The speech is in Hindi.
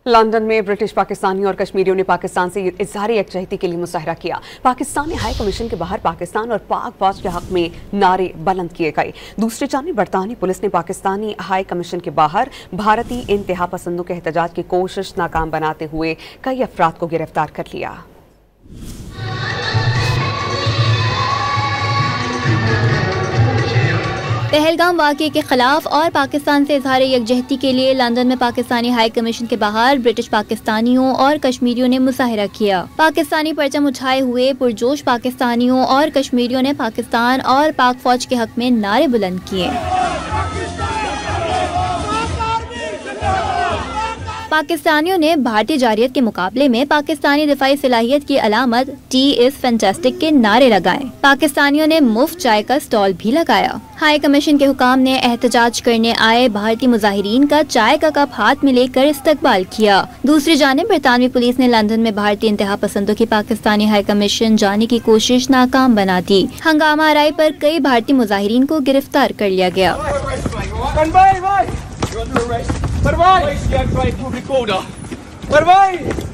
लंदन में ब्रिटिश पाकिस्तानी और कश्मीरियों ने पाकिस्तान से इजहार यकजहती के लिए मुजाहरा किया। पाकिस्तानी हाई कमीशन के बाहर पाकिस्तान और पाक फौज के हक में नारे बुलंद किए गए। दूसरी जानिब बरतानी पुलिस ने पाकिस्तानी हाई कमीशन के बाहर भारतीय इंतहा पसंदों के एहतजाज की कोशिश नाकाम बनाते हुए कई अफराद को गिरफ्तार कर लिया। पहलगाम वाक़े के खिलाफ और पाकिस्तान से इजहार यकजहती के लिए लंदन में पाकिस्तानी हाई कमीशन के बाहर ब्रिटिश पाकिस्तानियों और कश्मीरियों ने मुजाहरा किया। पाकिस्तानी परचम उठाए हुए पुरजोश पाकिस्तानियों और कश्मीरियों ने पाकिस्तान और पाक फौज के हक में नारे बुलंद किए। पाकिस्तानियों ने भारतीय जारियत के मुकाबले में पाकिस्तानी दिफाई सलाहियत की अलामत टी इज फैंटास्टिक के नारे लगाए। पाकिस्तानियों ने मुफ्त चाय का स्टॉल भी लगाया। हाई कमीशन के हुकाम ने एहतजाज करने आए भारतीय मुजाहिरीन का चाय का कप हाथ में लेकर इस्तकबाल किया। दूसरी जानिब बरतानवी पुलिस ने लंदन में भारतीय इंतहा पसंदों की पाकिस्तानी हाई कमीशन जाने की कोशिश नाकाम बना दी। हंगामा आराई पर कई भारतीय मुजाहिरीन को गिरफ्तार कर लिया गया। Pervai!